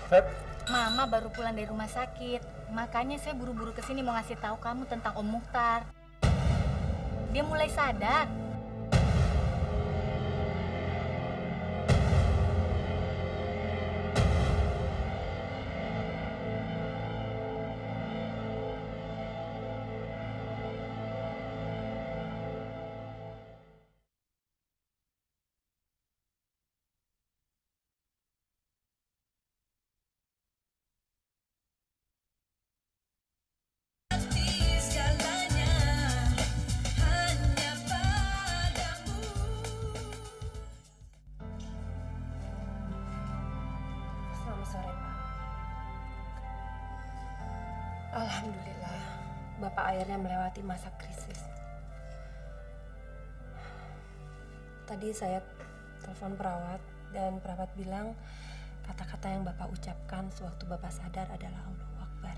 Feb, Mama baru pulang dari rumah sakit. Makanya saya buru-buru kesini mau ngasih tahu kamu tentang Om Mukhtar. Dia mulai sadar. Selamat sore, Pak. Alhamdulillah, Bapak akhirnya melewati masa krisis. Tadi saya telepon perawat dan perawat bilang kata-kata yang Bapak ucapkan sewaktu Bapak sadar adalah Allahu Akbar.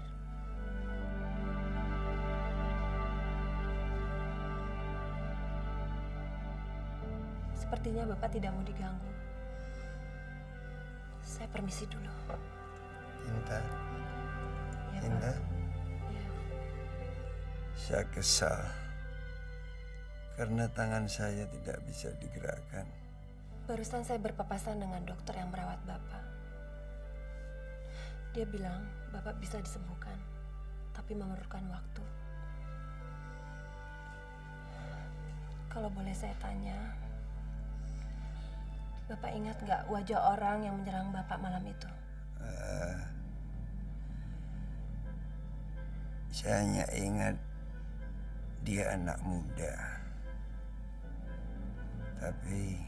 Sepertinya Bapak tidak mau diganggu. Saya permisi dulu. Indah, Ya, Pak. Indah, Ya. saya kesal karena tangan saya tidak bisa digerakkan. Barusan saya berpapasan dengan dokter yang merawat Bapak. Dia bilang Bapak bisa disembuhkan, tapi memerlukan waktu. Kalau boleh saya tanya, Bapak ingat nggak wajah orang yang menyerang Bapak malam itu? Saya hanya ingat dia anak muda, tapi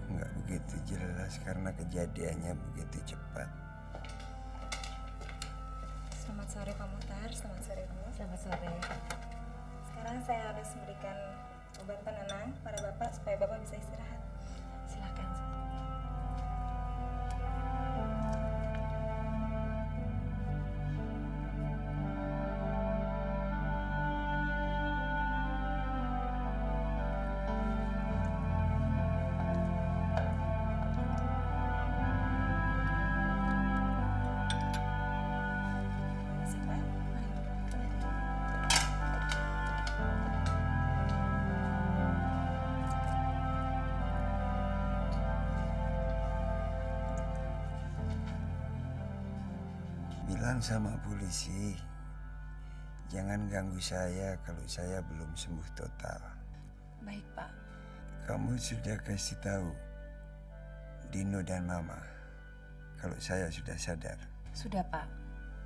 nggak begitu jelas karena kejadiannya begitu cepat. Selamat sore Pak Mukhtar, selamat sore Bu. Selamat sore. Sekarang saya harus memberikan obat penenang pada Bapak supaya Bapak bisa istirahat. Silakan. Terima kasih Pak. Bilang sama polisi, jangan ganggu saya kalau saya belum sembuh total. Baik, Pak. Kamu sudah kasih tahu Dino dan Mama kalau saya sudah sadar. Sudah, Pak.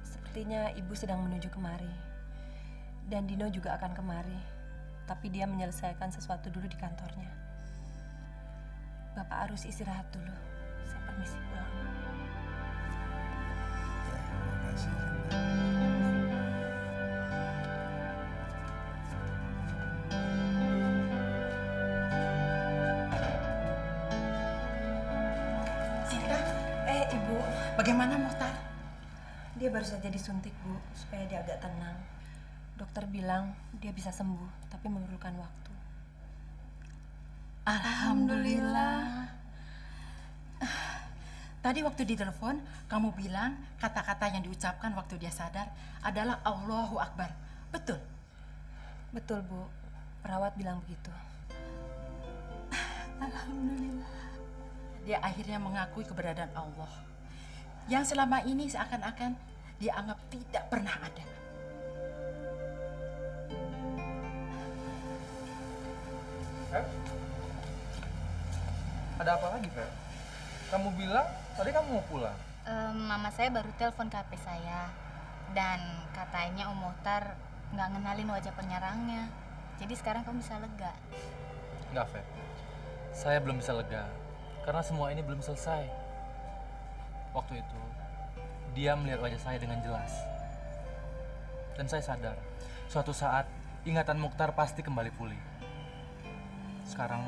Sepertinya Ibu sedang menuju kemari. Dan Dino juga akan kemari. Tapi dia menyelesaikan sesuatu dulu di kantornya. Bapak harus istirahat dulu. Saya permisi pulang. Ya, terima kasih. Ibu. Bagaimana Mukhtar? Dia baru saja disuntik, Bu, supaya dia agak tenang. Dokter bilang dia bisa sembuh, tapi memerlukan waktu. Alhamdulillah. Tadi waktu di telepon, kamu bilang kata-kata yang diucapkan waktu dia sadar adalah Allahu Akbar. Betul? Betul, Bu. Perawat bilang begitu. Alhamdulillah. Dia akhirnya mengakui keberadaan Allah. Yang selama ini seakan-akan dia anggap tidak pernah ada. ada apa lagi, Feb? Kamu bilang tadi kamu mau pulang. Mama saya baru telepon ke HP saya. Dan katanya Om Mukhtar nggak ngenalin wajah penyerangnya. Jadi sekarang kamu bisa lega. Enggak, Feb. Saya belum bisa lega. Karena semua ini belum selesai. Waktu itu, dia melihat wajah saya dengan jelas. Dan saya sadar, suatu saat ingatan Mukhtar pasti kembali pulih. Sekarang,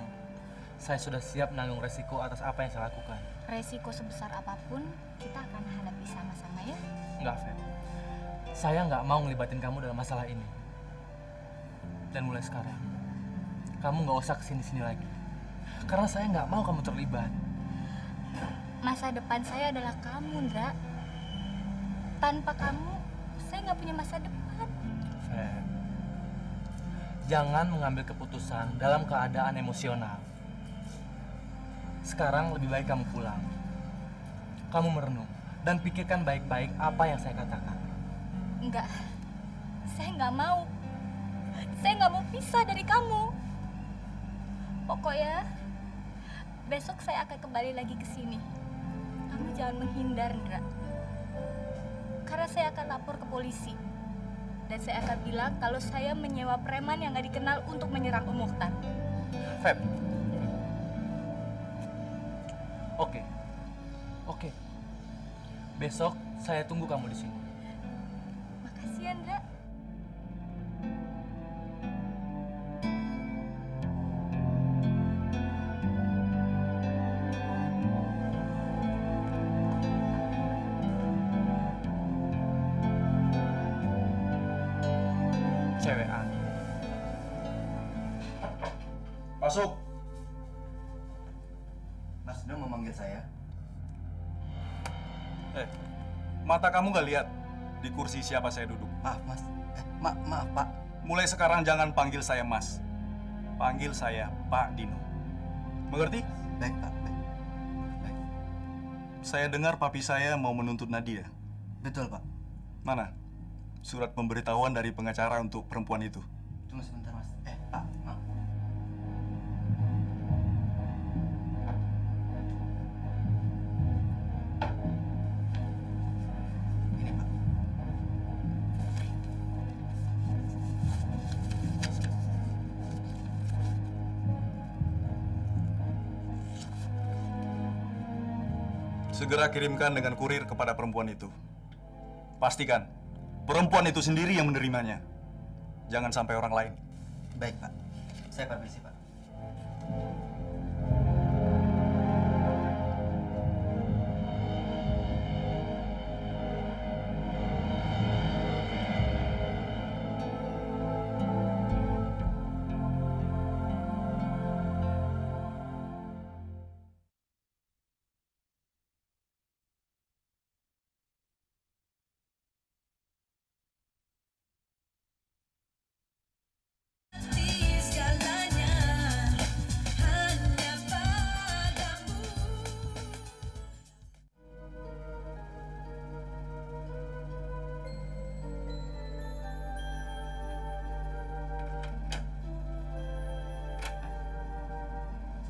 saya sudah siap menanggung resiko atas apa yang saya lakukan. Resiko sebesar apapun, kita akan hadapi sama-sama ya. Enggak, Feb. Saya nggak mau ngelibatin kamu dalam masalah ini. Dan mulai sekarang, kamu nggak usah kesini-sini lagi. Karena saya nggak mau kamu terlibat. Masa depan saya adalah kamu, Ndra. Tanpa kamu, saya nggak punya masa depan. Feb, jangan mengambil keputusan dalam keadaan emosional. Sekarang lebih baik kamu pulang. Kamu merenung dan pikirkan baik-baik apa yang saya katakan. Enggak, saya nggak mau. Saya nggak mau pisah dari kamu. Pokoknya, besok saya akan kembali lagi ke sini. Kamu jangan menghindar, Ndra. Karena saya akan lapor ke polisi. Dan saya akan bilang kalau saya menyewa preman yang nggak dikenal untuk menyerang Om Mukhtar. Feb. Oke. Oke. Besok saya tunggu kamu di sini. Makasih ya, Ndra. Cewek aneh. Masuk. Mas Dino memanggil saya. Mata kamu nggak lihat di kursi siapa saya duduk? Maaf, Mas. Maaf, Pak. Mulai sekarang jangan panggil saya Mas. Panggil saya Pak Dino. Mengerti? Baik, Pak. Baik. Saya dengar papi saya mau menuntut Nadia. Betul, Pak. Mana? Surat pemberitahuan dari pengacara untuk perempuan itu. Tunggu sebentar, Mas. Pak, maaf. Ini, Pak. Segera kirimkan dengan kurir kepada perempuan itu. Pastikan perempuan itu sendiri yang menerimanya. Jangan sampai orang lain. Baik, Pak. Saya permisi, Pak.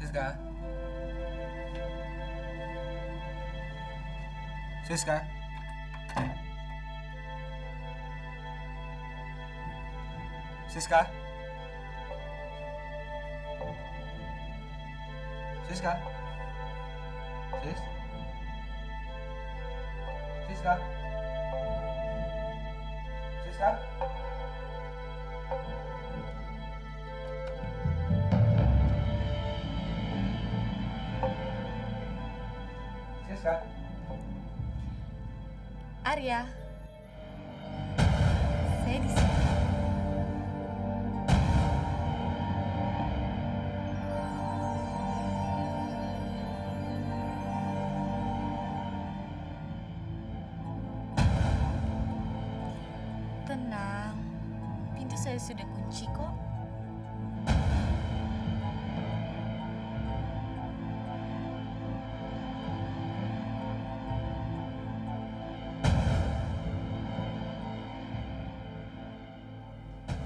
Siska. Siska. Siska. Siska. Siska. Siska. Siska. Arya. Saya di sini. Tenang, pintu saya sudah kunci kok.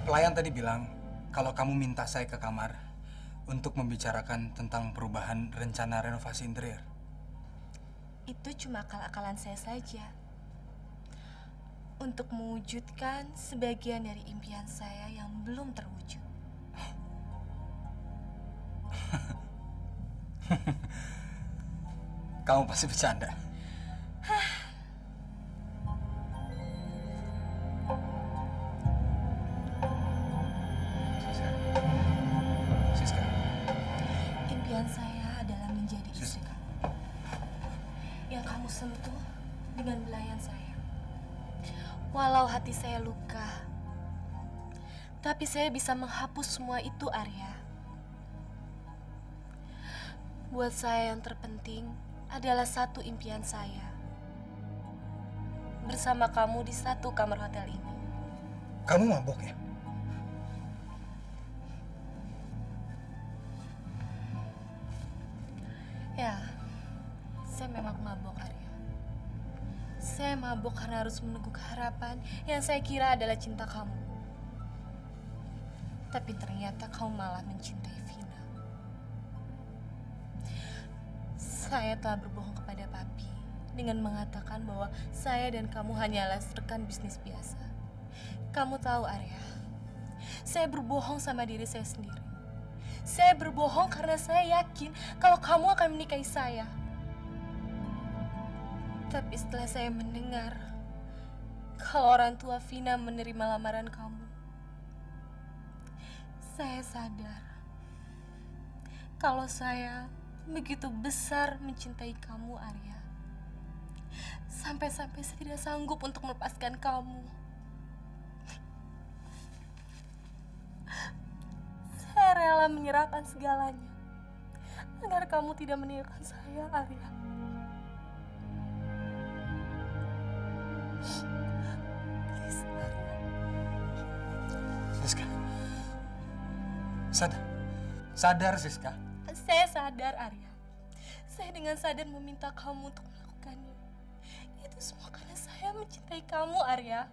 Pelayan tadi bilang kalau kamu minta saya ke kamar untuk membicarakan tentang perubahan rencana renovasi interior. Itu cuma akal-akalan saya saja. Untuk mewujudkan sebagian dari impian saya yang belum terwujud. Kamu pasti bercanda. Siska. Impian saya adalah menjadi istri kamu. Yang kamu sentuh dengan belayan saya. Walau hati saya luka, tapi saya bisa menghapus semua itu, Arya. Buat saya yang terpenting, adalah satu impian saya. Bersama kamu di satu kamar hotel ini. Kamu mabok ya? Ya, saya memang mabok, Arya. Saya mabok karena harus menunggu harapan yang saya kira adalah cinta kamu. Tapi ternyata kamu malah mencintai Vina. Saya telah berbohong kepada papi dengan mengatakan bahwa saya dan kamu hanyalah rekan bisnis biasa. Kamu tahu, Arya, saya berbohong sama diri saya sendiri. Saya berbohong karena saya yakin kalau kamu akan menikahi saya. Tapi setelah saya mendengar kalau orang tua Vina menerima lamaran kamu, saya sadar kalau saya begitu besar mencintai kamu, Arya. Sampai-sampai saya tidak sanggup untuk melepaskan kamu. Saya rela menyerahkan segalanya agar kamu tidak meninggalkan saya, Arya. Please, Arya. Siska. Sadar, Siska. Saya sadar, Arya. Saya dengan sadar meminta kamu untuk melakukannya. Itu semua karena saya mencintai kamu, Arya.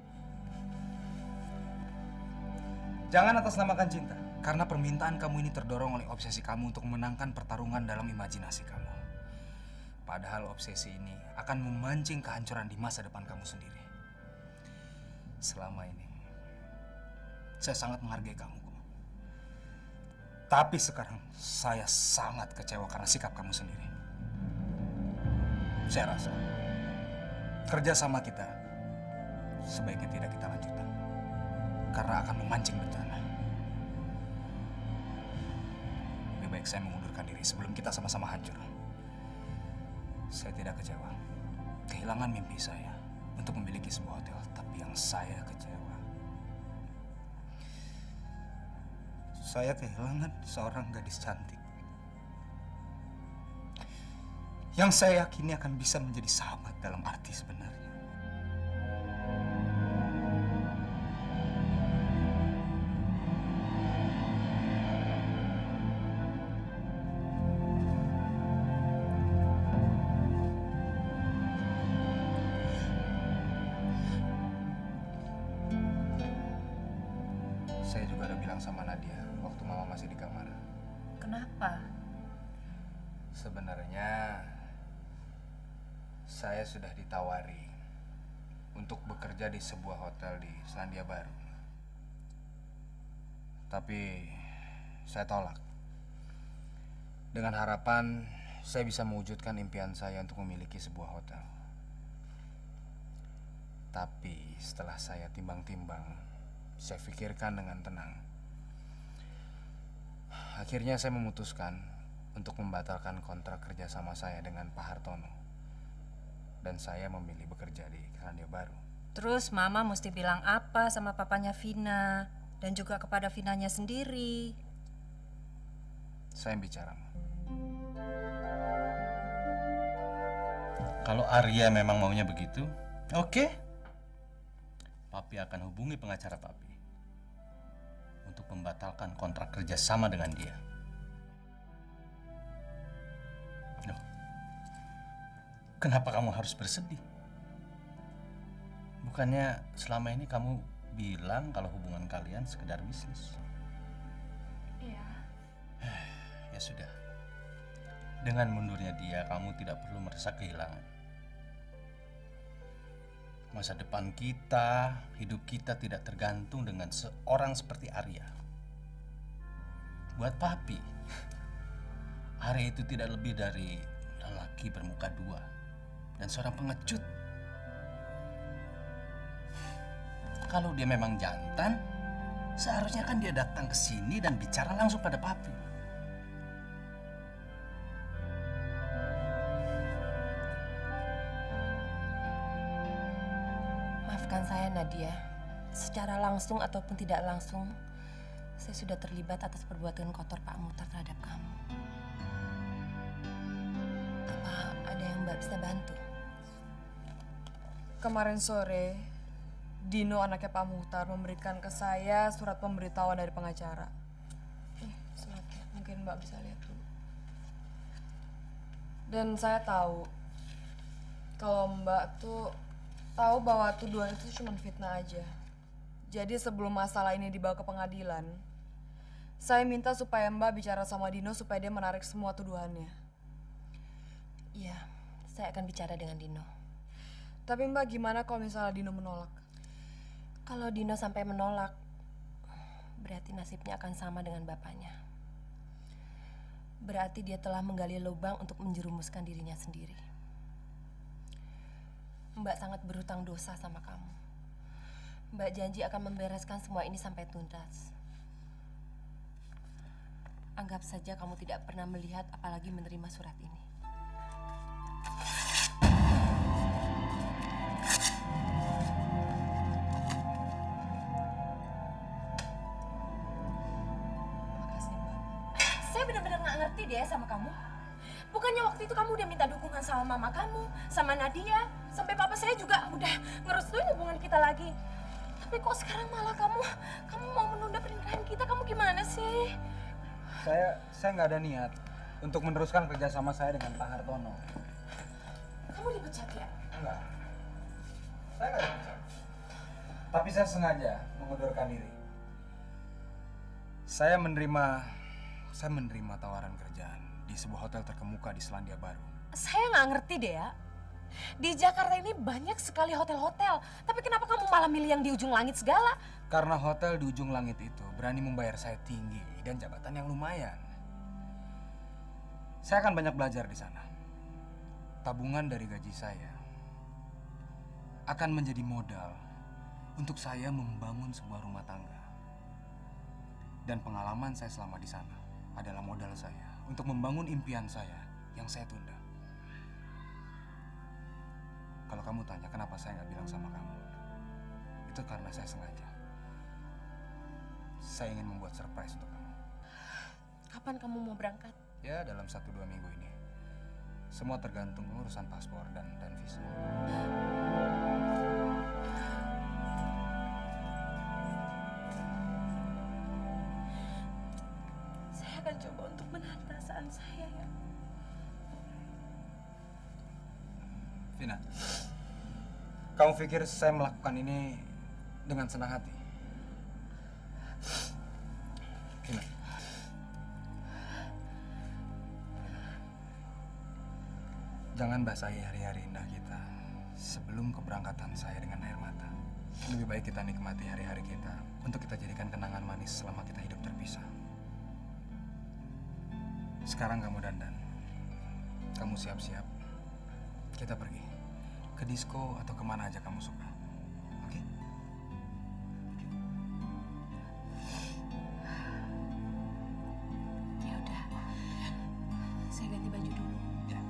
Jangan atasnamakan cinta. Karena permintaan kamu ini terdorong oleh obsesi kamu untuk memenangkan pertarungan dalam imajinasi kamu. Padahal obsesi ini akan memancing kehancuran di masa depan kamu sendiri. Selama ini, saya sangat menghargai kamu. Tapi sekarang, saya sangat kecewa karena sikap kamu sendiri. Saya rasa, kerjasama kita sebaiknya tidak kita lanjutkan. Karena akan memancing bencana. Lebih baik saya mengundurkan diri sebelum kita sama-sama hancur. Saya tidak kecewa. Kehilangan mimpi saya untuk memiliki sebuah hotel. Tapi yang saya kecewa, saya kehilangan seorang gadis cantik yang saya yakini akan bisa menjadi sahabat dalam arti sebenarnya. Saya juga udah bilang sama Nadia waktu Mama masih di kamar. Kenapa? Sebenarnya saya sudah ditawari untuk bekerja di sebuah hotel di Selandia Baru. Tapi saya tolak. Dengan harapan saya bisa mewujudkan impian saya untuk memiliki sebuah hotel. Tapi setelah saya timbang-timbang, saya pikirkan dengan tenang. Akhirnya saya memutuskan untuk membatalkan kontrak kerjasama saya dengan Pak Hartono. Dan saya memilih bekerja di Selandia Baru. Terus Mama mesti bilang apa sama papanya Vina dan juga kepada Vinanya sendiri? Saya yang bicara, Ma. Kalau Arya memang maunya begitu, oke. Papi akan hubungi pengacara Papi untuk membatalkan kontrak kerjasama dengan dia. Loh, kenapa kamu harus bersedih? Bukannya selama ini kamu bilang kalau hubungan kalian sekedar bisnis? Iya. Ya sudah. Dengan mundurnya dia, kamu tidak perlu merasa kehilangan. Masa depan kita, hidup kita tidak tergantung dengan seorang seperti Arya. Buat Papi, Arya itu tidak lebih dari lelaki bermuka dua dan seorang pengecut. Kalau dia memang jantan, seharusnya kan dia datang ke sini dan bicara langsung pada Papi. Maafkan saya, Nadia. Secara langsung ataupun tidak langsung, saya sudah terlibat atas perbuatan kotor Pak Muhtar terhadap kamu. Apa ada bisa bantu? Kemarin sore, Dino anaknya Pak Muhtar memberikan ke saya surat pemberitahuan dari pengacara. Suratnya, mungkin Mbak bisa lihat dulu. Dan saya tahu kalau Mbak tuh tahu bahwa tuduhan itu cuma fitnah aja. Jadi sebelum masalah ini dibawa ke pengadilan, saya minta supaya Mbak bicara sama Dino supaya dia menarik semua tuduhannya. Iya, saya akan bicara dengan Dino. Tapi Mbak gimana kalau misalnya Dino menolak? Kalau Dino sampai menolak, berarti nasibnya akan sama dengan bapaknya. Berarti dia telah menggali lubang untuk menjerumuskan dirinya sendiri. Mbak sangat berhutang dosa sama kamu. Mbak janji akan membereskan semua ini sampai tuntas. Anggap saja kamu tidak pernah melihat apalagi menerima surat ini. Saya benar-benar nggak ngerti deh sama kamu. Bukannya waktu itu kamu udah minta dukungan sama mama kamu, sama Nadia, sampai papa saya juga udah ngerestuin hubungan kita lagi. Tapi kok sekarang malah kamu mau menunda pernikahan kita? Kamu gimana sih? Saya nggak ada niat untuk meneruskan kerjasama saya dengan Pak Hartono. Kamu dipecat ya? Enggak. Saya nggak dipecat. Tapi saya sengaja mengundurkan diri. Saya menerima tawaran kerjaan di sebuah hotel terkemuka di Selandia Baru. Saya nggak ngerti deh ya. Di Jakarta ini banyak sekali hotel-hotel. Tapi kenapa kamu malah milih yang di ujung langit segala? Karena hotel di ujung langit itu berani membayar saya tinggi dan jabatan yang lumayan. Saya akan banyak belajar di sana. Tabungan dari gaji saya akan menjadi modal untuk saya membangun sebuah rumah tangga. Dan pengalaman saya selama di sana adalah modal saya untuk membangun impian saya yang saya tunda. Kalau kamu tanya kenapa saya nggak bilang sama kamu, itu karena saya sengaja. Saya ingin membuat surprise untuk kamu. Kapan kamu mau berangkat? Ya, dalam 1-2 minggu ini. Semua tergantung urusan paspor dan visa. Saya akan coba untuk menahan perasaan saya ya. Vina, kamu pikir saya melakukan ini dengan senang hati? Vina. Jangan basahi hari-hari indah kita sebelum keberangkatan saya dengan air mata. Lebih baik kita nikmati hari-hari kita untuk kita jadikan kenangan manis selama kita hidup terpisah. Sekarang kamu dandan. Kamu siap-siap. Kita pergi ke disco atau kemana aja kamu suka. Oke? Ya udah. Saya ganti baju dulu. Ya.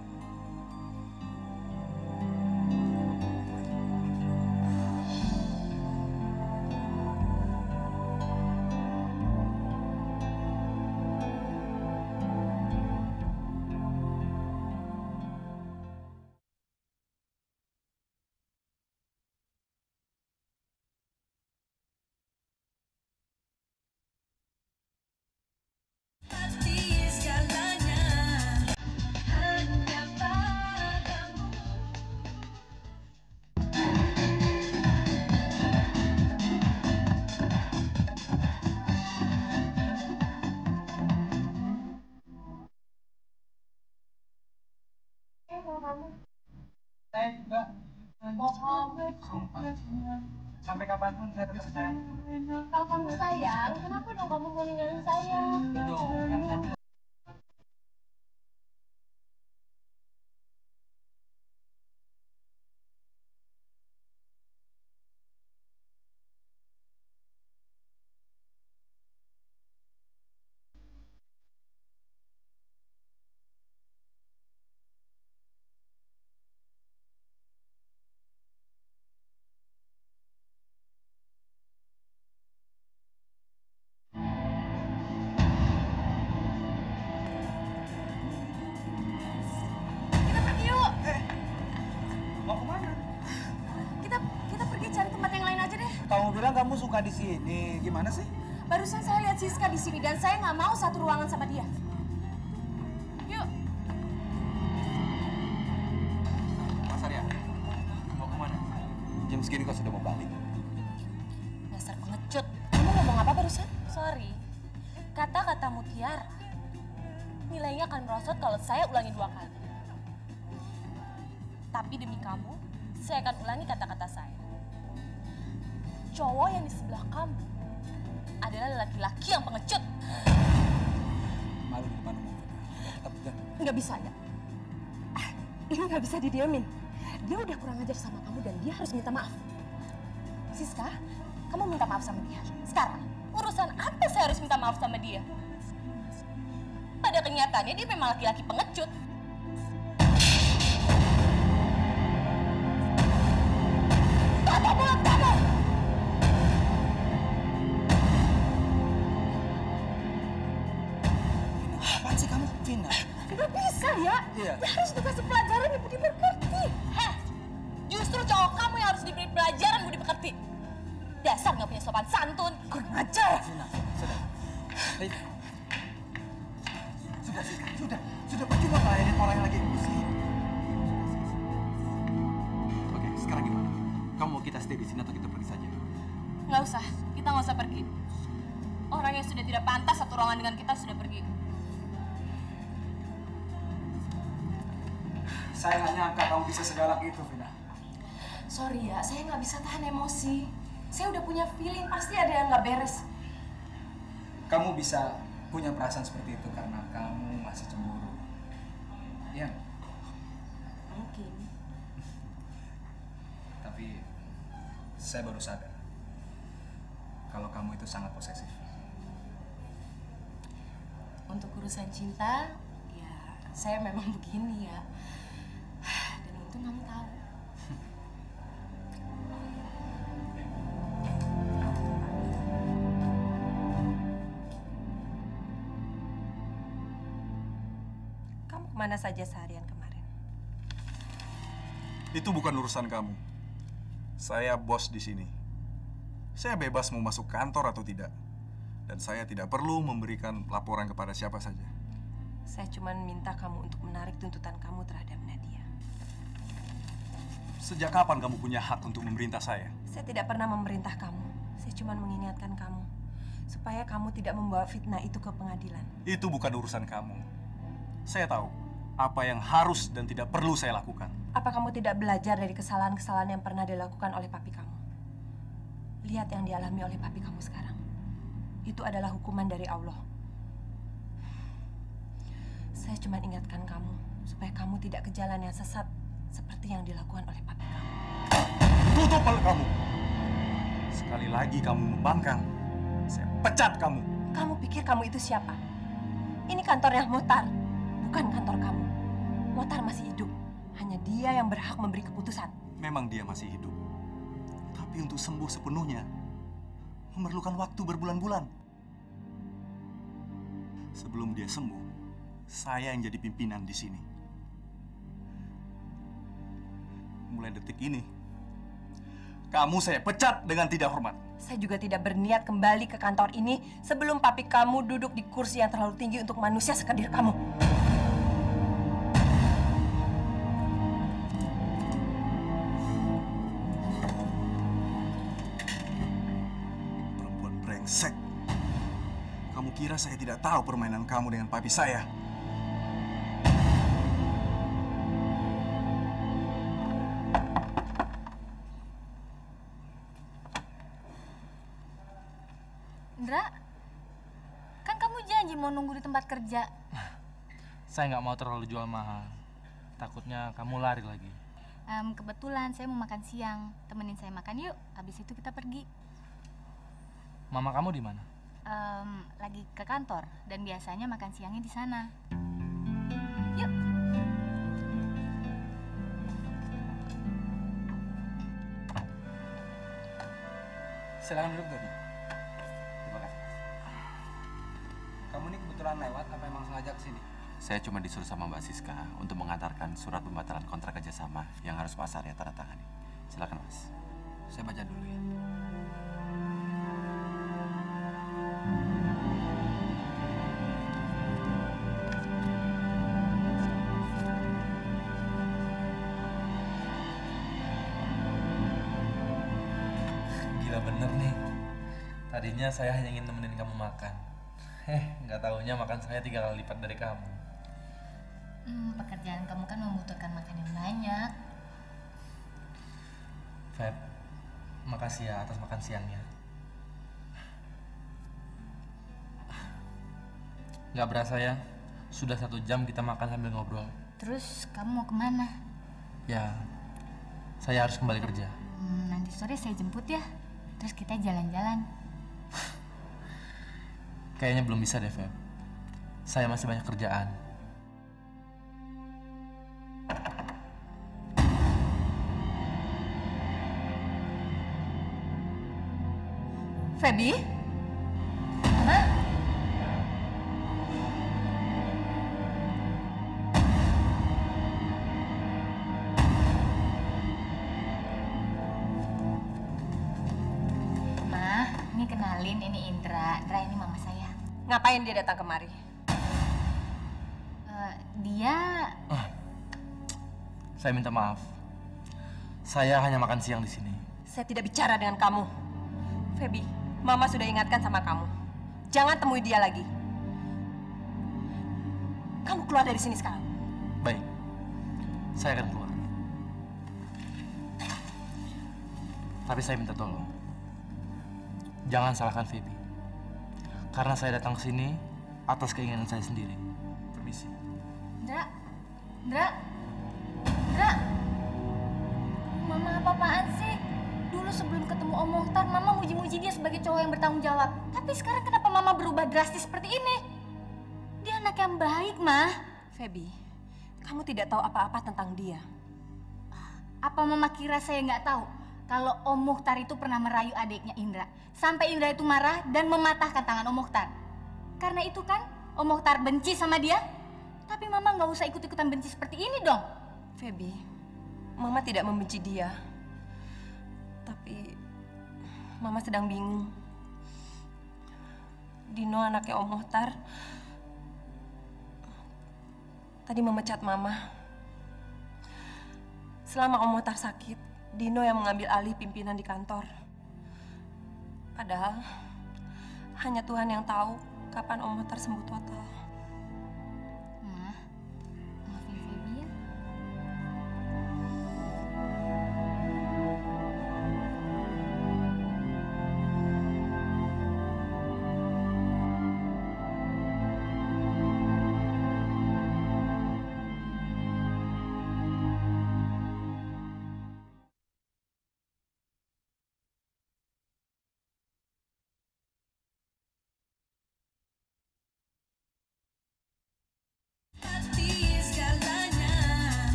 Saya juga sampai kapanpun saya tetap sayang. Kalau kamu sayang, kenapa dong kamu mau ninggalin saya? kamu suka di sini. Gimana sih? Barusan saya lihat Siska di sini dan saya nggak mau satu ruangan sama dia. Yuk. Mas Arya, mau kemana? Jam segini kau sudah mau balik. Dasar pengecut. Kamu ngomong apa barusan? Sorry. Kata-kata mutiara. Nilainya akan merosot kalau saya ulangi 2 kali. Tapi demi kamu, saya akan ulangi kata-kata saya. Cowok yang di sebelah kamu adalah laki-laki yang pengecut. Malu di depan umum. Tetap jangan. Nggak bisa ya? Ini nggak bisa didiamin. Dia udah kurang ajar sama kamu dan dia harus minta maaf. Siska, kamu minta maaf sama dia. Sekarang, urusan apa saya harus minta maaf sama dia? Pada kenyataannya dia memang laki-laki pengecut. Tutup mulut kamu! Apaan sih kamu, Vina? Nggak bisa ya? Iya. Dia harus dikasih pelajaran yang budi pekerti. Heh, justru cowok kamu yang harus diberi pelajaran budi pekerti. Dasar nggak punya sopan santun. Kurang ajar. Vina, sudah. Hei. Sudah percuma ngelayanin orang yang lagi emosi. Oke, sekarang gimana? Kamu mau kita stay di sini atau kita pergi saja? Nggak usah, kita nggak usah pergi. Orang yang sudah tidak pantas satu ruangan dengan kita sudah pergi. Saya nggak nyangka kamu bisa segalak itu, Vina. Sorry ya, saya nggak bisa tahan emosi. Saya udah punya feeling, pasti ada yang nggak beres. Kamu bisa punya perasaan seperti itu karena kamu masih cemburu. Iya. Mungkin. Tapi saya baru sadar kalau kamu itu sangat posesif. Untuk urusan cinta, ya saya memang begini ya. Dan untung kamu tahu. Kamu kemana saja seharian kemarin? Itu bukan urusan kamu. Saya bos di sini. Saya bebas mau masuk kantor atau tidak. Dan saya tidak perlu memberikan laporan kepada siapa saja. Saya cuma minta kamu untuk menarik tuntutan kamu terhadap Nadia. Sejak kapan kamu punya hak untuk memerintah saya? Saya tidak pernah memerintah kamu. Saya cuma mengingatkan kamu supaya kamu tidak membawa fitnah itu ke pengadilan. Itu bukan urusan kamu. Saya tahu apa yang harus dan tidak perlu saya lakukan. Apa kamu tidak belajar dari kesalahan-kesalahan yang pernah dilakukan oleh papi kamu? Lihat yang dialami oleh papi kamu sekarang. Itu adalah hukuman dari Allah. Saya cuma ingatkan kamu supaya kamu tidak ke jalan yang sesat seperti yang dilakukan oleh papi kamu. Tutup mulut kamu. Sekali lagi kamu membangkang, saya pecat kamu. Kamu pikir kamu itu siapa? Ini kantornya Motar, bukan kantor kamu. Motar masih hidup. Hanya dia yang berhak memberi keputusan. Memang dia masih hidup. Tapi untuk sembuh sepenuhnya, memerlukan waktu berbulan-bulan. Sebelum dia sembuh, saya yang jadi pimpinan di sini. Mulai detik ini, kamu saya pecat dengan tidak hormat. Saya juga tidak berniat kembali ke kantor ini sebelum papi kamu duduk di kursi yang terlalu tinggi untuk manusia sekedir kamu. Perempuan brengsek. Kamu kira saya tidak tahu permainan kamu dengan papi saya? Indra, kan kamu janji mau nunggu di tempat kerja. Saya nggak mau terlalu jual mahal. Takutnya kamu lari lagi. Kebetulan saya mau makan siang. Temenin saya makan yuk. Habis itu kita pergi. Mama kamu di mana? Lagi ke kantor dan biasanya makan siangnya di sana. Yuk. Silakan duduk, Dodi. Terima kasih. Kamu ini kebetulan lewat apa emang sengaja kesini? Saya cuma disuruh sama Mbak Siska untuk mengantarkan surat pembatalan kontrak kerjasama yang harus Mas Arya tanda tangani. Silakan, Mas. Saya baca dulu ya. Gila bener nih. Tadinya saya hanya ingin temenin kamu makan. Nggak taunya makan saya 3 kali lipat dari kamu. Pekerjaan kamu kan membutuhkan makan yang banyak. Feb, makasih ya atas makan siangnya. Nggak berasa ya, sudah 1 jam kita makan sambil ngobrol. Terus kamu mau kemana? Ya, saya harus kembali kerja. Nanti sore saya jemput ya. Terus kita jalan-jalan. Kayaknya belum bisa deh, Feb. Saya masih banyak kerjaan. Feby? Hah? Ma, ini kenalin, ini Indra. Indra ini mama saya. Ngapain dia datang kemari? Dia... Saya minta maaf. Saya hanya makan siang di sini. Saya tidak bicara dengan kamu. Feby, Mama sudah ingatkan sama kamu. Jangan temui dia lagi. Kamu keluar dari sini sekarang. Baik, saya akan keluar. Tapi saya minta tolong. Jangan salahkan Feby. Karena saya datang ke sini atas keinginan saya sendiri. Permisi. Indra, Indra, Indra. Mama apa-apaan sih? Dulu sebelum ketemu Om Mokhtar, Mama muji-muji dia sebagai cowok yang bertanggung jawab. Tapi sekarang kenapa Mama berubah drastis seperti ini? Dia anak yang baik, Ma. Feby, kamu tidak tahu apa-apa tentang dia. Apa Mama kira saya nggak tahu kalau Om Mokhtar itu pernah merayu adiknya Indra? Sampai Indra itu marah dan mematahkan tangan Om Mokhtar. Karena itu kan Om Mokhtar benci sama dia. Tapi Mama nggak usah ikut-ikutan benci seperti ini dong. Feby, Mama tidak membenci dia. Tapi Mama sedang bingung. Dino anaknya Om Mokhtar tadi memecat Mama. Selama Om Mokhtar sakit, Dino yang mengambil alih pimpinan di kantor. Padahal hanya Tuhan yang tahu kapan Om Mokhtar sembuh total. Ma, maafin Feby ya.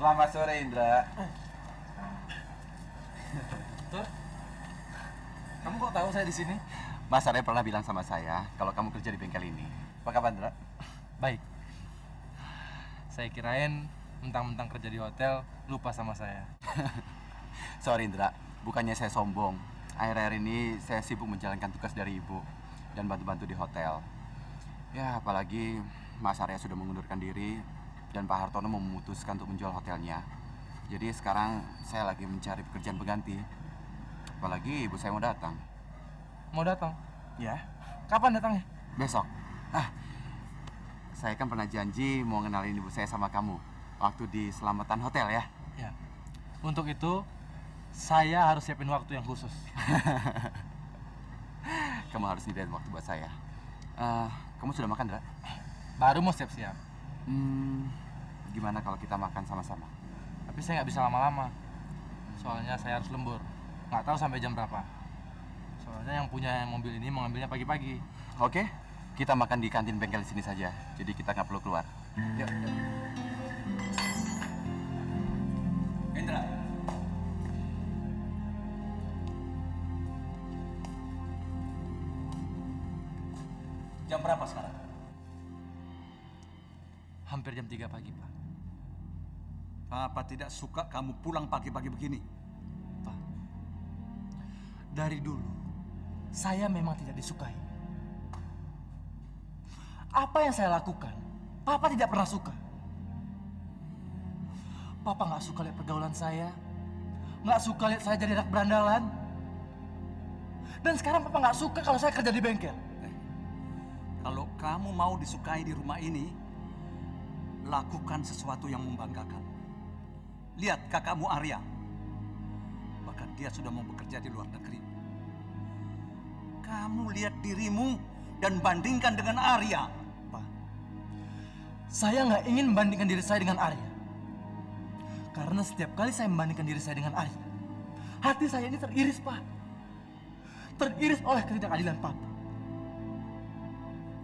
Selamat sore, Indra. Tur, kamu kok tahu saya di sini? Mas Arya pernah bilang sama saya kalau kamu kerja di bengkel ini. Apa kabar, Indra? Baik. Saya kirain mentang-mentang kerja di hotel lupa sama saya. Sorry, Indra. Bukannya saya sombong. Akhir-akhir ini saya sibuk menjalankan tugas dari ibu dan bantu-bantu di hotel. Ya, apalagi Mas Arya sudah mengundurkan diri dan Pak Hartono memutuskan untuk menjual hotelnya. Jadi sekarang saya lagi mencari pekerjaan pengganti. Apalagi ibu saya mau datang. Mau datang? Ya. Kapan datangnya? Besok. Saya kan pernah janji mau ngenalin ibu saya sama kamu waktu di Selamatan Hotel ya. Ya. Untuk itu saya harus siapin waktu yang khusus. Kamu harus nyediain waktu buat saya. Kamu sudah makan, Dra? Baru mau siap-siap. Gimana kalau kita makan sama-sama? Tapi saya nggak bisa lama-lama. Soalnya saya harus lembur. Nggak tahu sampai jam berapa. Soalnya yang punya mobil ini mengambilnya pagi-pagi. Oke, kita makan di kantin bengkel di sini saja. Jadi kita nggak perlu keluar. Yuk. Indra. Jam berapa sekarang? Hampir jam 3 pagi, Pak. Papa tidak suka kamu pulang pagi-pagi begini. Pak, dari dulu saya memang tidak disukai. Apa yang saya lakukan Papa tidak pernah suka. Papa nggak suka lihat pergaulan saya, nggak suka lihat saya jadi anak berandalan. Dan sekarang Papa nggak suka kalau saya kerja di bengkel. Kalau kamu mau disukai di rumah ini, lakukan sesuatu yang membanggakan. Lihat kakakmu Arya. Bahkan dia sudah mau bekerja di luar negeri. Kamu lihat dirimu dan bandingkan dengan Arya. Pak, saya nggak ingin membandingkan diri saya dengan Arya. Karena setiap kali saya membandingkan diri saya dengan Arya, hati saya ini teriris, Pak. Teriris oleh ketidakadilan Papa.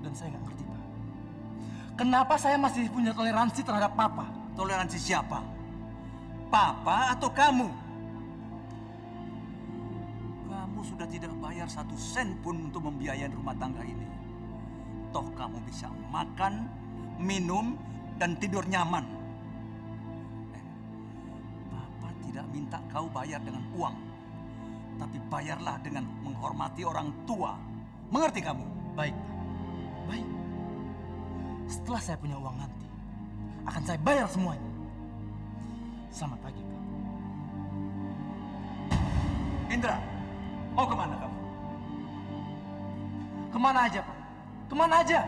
Dan saya nggak ngerti, Pak. Kenapa saya masih punya toleransi terhadap Papa? Toleransi siapa? Papa atau kamu? Kamu sudah tidak bayar 1 sen pun untuk membiayai rumah tangga ini. Toh kamu bisa makan, minum, dan tidur nyaman. Papa tidak minta kau bayar dengan uang. Tapi bayarlah dengan menghormati orang tua. Mengerti kamu? Baik, Pak. Baik. Setelah saya punya uang nanti, akan saya bayar semuanya. Selamat pagi, Pak. Indra, mau kemana kamu? Kemana aja, Pak? Kemana aja?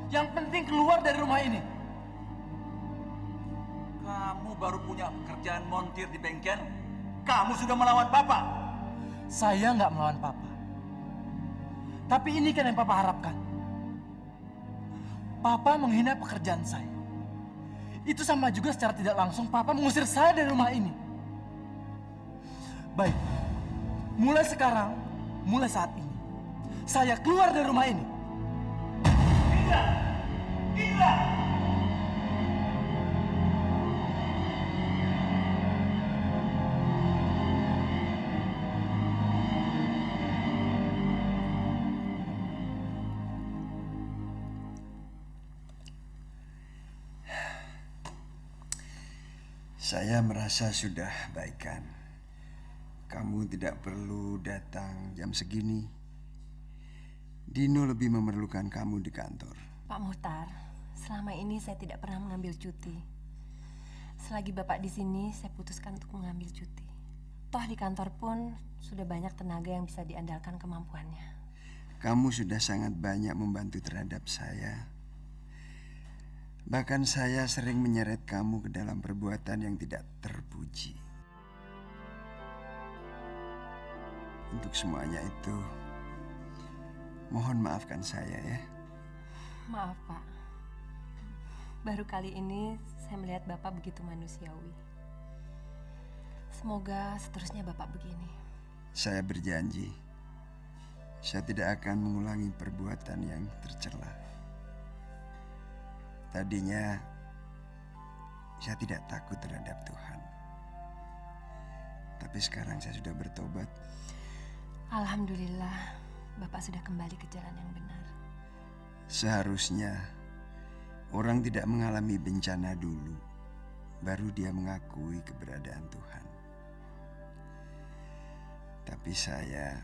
Yang penting keluar dari rumah ini. Kamu baru punya pekerjaan montir di bengkel. Kamu sudah melawan Papa. Saya nggak melawan Papa. Tapi ini kan yang Papa harapkan. Papa menghina pekerjaan saya. Itu sama juga secara tidak langsung Papa mengusir saya dari rumah ini. Baik, mulai sekarang, mulai saat ini, saya keluar dari rumah ini. Indra! Indra! Saya merasa sudah baikan. Kamu tidak perlu datang jam segini. Dino lebih memerlukan kamu di kantor. Pak Muhtar, selama ini saya tidak pernah mengambil cuti. Selagi Bapak di sini, saya putuskan untuk mengambil cuti. Toh di kantor pun sudah banyak tenaga yang bisa diandalkan kemampuannya. Kamu sudah sangat banyak membantu terhadap saya. Bahkan saya sering menyeret kamu ke dalam perbuatan yang tidak terpuji. Untuk semuanya itu, mohon maafkan saya ya. Maaf, Pak. Baru kali ini saya melihat Bapak begitu manusiawi. Semoga seterusnya Bapak begini. Saya berjanji, saya tidak akan mengulangi perbuatan yang tercela. Tadinya, saya tidak takut terhadap Tuhan. Tapi sekarang saya sudah bertobat. Alhamdulillah, Bapak sudah kembali ke jalan yang benar. Seharusnya, orang tidak mengalami bencana dulu, baru dia mengakui keberadaan Tuhan. Tapi saya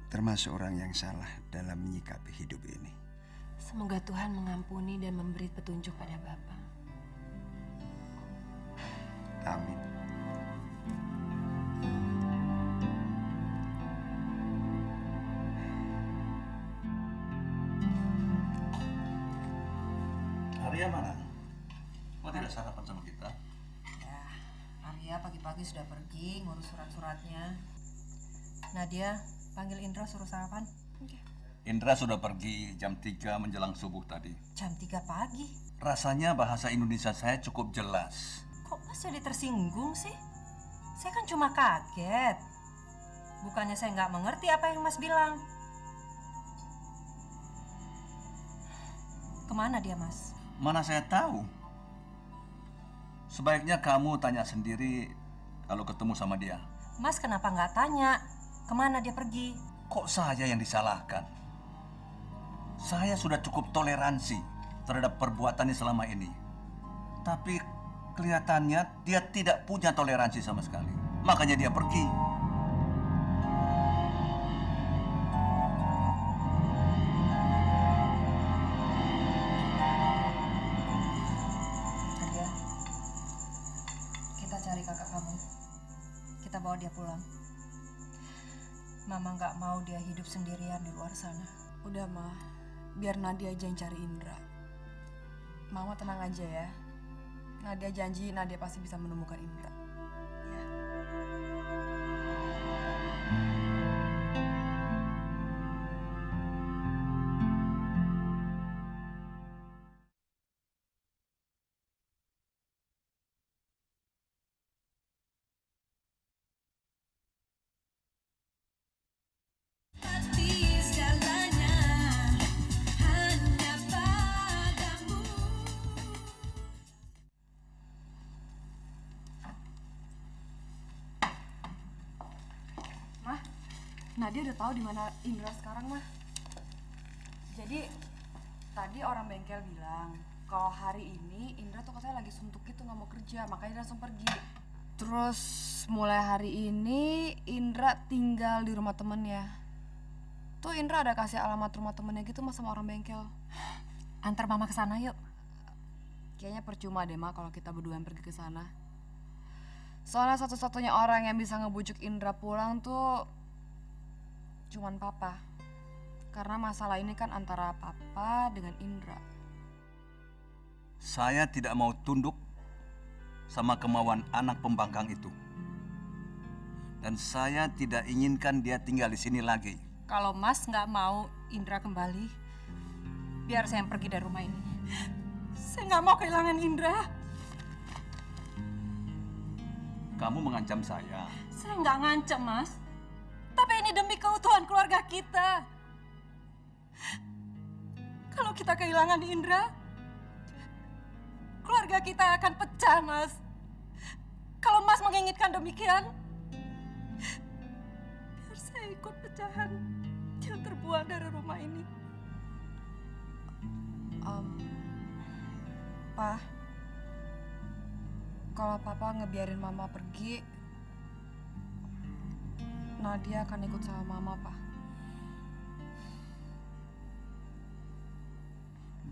termasuk orang yang salah dalam menyikapi hidup ini. Semoga Tuhan mengampuni dan memberi petunjuk pada Bapak. Amin. Arya mana? Kok tidak sarapan sama kita? Ya, Arya pagi-pagi sudah pergi ngurus surat-suratnya. Nadia, panggil Indra suruh sarapan. Indra sudah pergi jam 3 menjelang subuh tadi. Jam 3 pagi? Rasanya bahasa Indonesia saya cukup jelas. Kok Mas jadi tersinggung sih? Saya kan cuma kaget. Bukannya saya nggak mengerti apa yang Mas bilang. Kemana dia, Mas? Mana saya tahu. Sebaiknya kamu tanya sendiri kalau ketemu sama dia. Mas kenapa nggak tanya? Kemana dia pergi? Kok saya yang disalahkan? Saya sudah cukup toleransi terhadap perbuatannya selama ini. Tapi kelihatannya dia tidak punya toleransi sama sekali. Makanya dia pergi. Mama nggak mau dia hidup sendirian di luar sana. Udah, Ma. Biar Nadia aja yang cari Indra. Mama tenang aja ya. Nadia janji Nadia pasti bisa menemukan Indra. Nadia udah tahu di mana Indra sekarang, Mah. Jadi tadi orang bengkel bilang kalau hari ini Indra tuh katanya lagi suntuk gitu, nggak mau kerja, makanya dia langsung pergi. Terus mulai hari ini Indra tinggal di rumah temennya. Tuh Indra ada kasih alamat rumah temennya gitu Mas sama orang bengkel. Antar Mama ke sana yuk. Kayaknya percuma deh, Ma, kalau kita berdua yang pergi ke sana. Soalnya satu-satunya orang yang bisa ngebujuk Indra pulang tuh cuman Papa. Karena masalah ini kan antara Papa dengan Indra. Saya tidak mau tunduk sama kemauan anak pembangkang itu. Dan saya tidak inginkan dia tinggal di sini lagi. Kalau Mas nggak mau Indra kembali, biar saya yang pergi dari rumah ini. Saya nggak mau kehilangan Indra. Kamu mengancam saya. Saya nggak ngancam, Mas. Tapi ini demi keutuhan keluarga kita. Kalau kita kehilangan Indra, keluarga kita akan pecah, Mas. Kalau Mas menginginkan demikian, biar saya ikut pecahan yang terbuat dari rumah ini. Pa, kalau Papa ngebiarin Mama pergi, Nadia akan ikut sama Mama, Pa.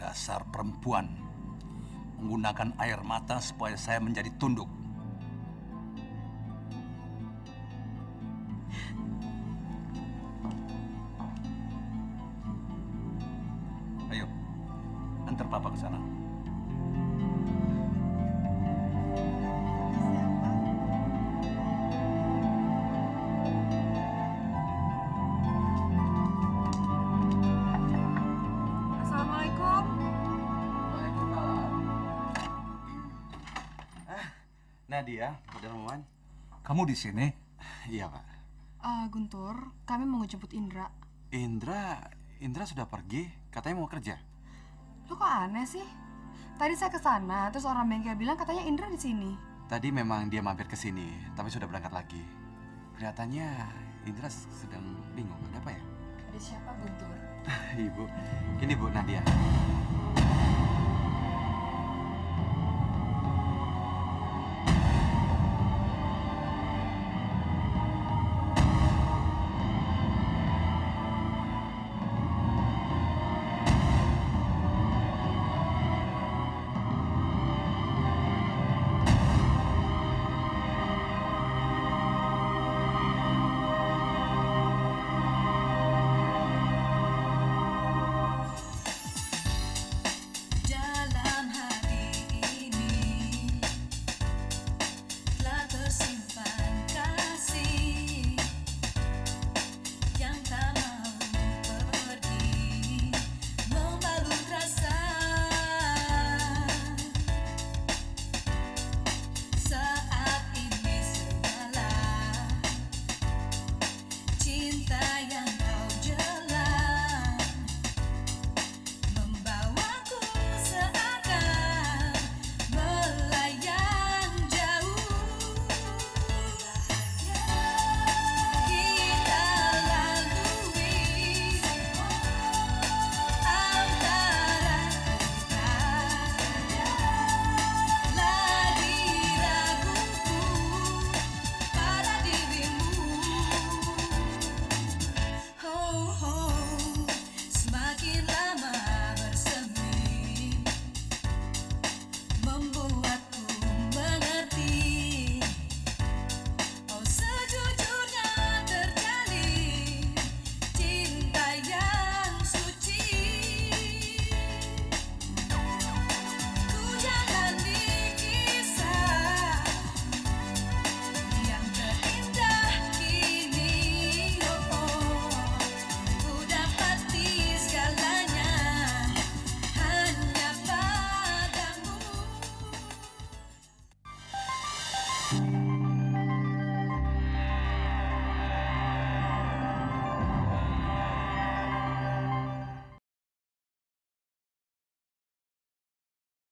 Dasar perempuan, menggunakan air mata supaya saya menjadi tunduk. Ayo, antar Papa ke sana. Nadia, udah Roman? Kamu di sini? Iya, Pak. Guntur, kami mau ngejemput Indra. Indra sudah pergi, katanya mau kerja. Lu kok aneh sih? Tadi saya ke sana, terus orang bengkel bilang katanya Indra di sini. Tadi memang dia mampir ke sini, tapi sudah berangkat lagi. Kelihatannya Indra sedang bingung, ada apa ya? Ada siapa, Guntur? Ibu, ini Bu Nadia.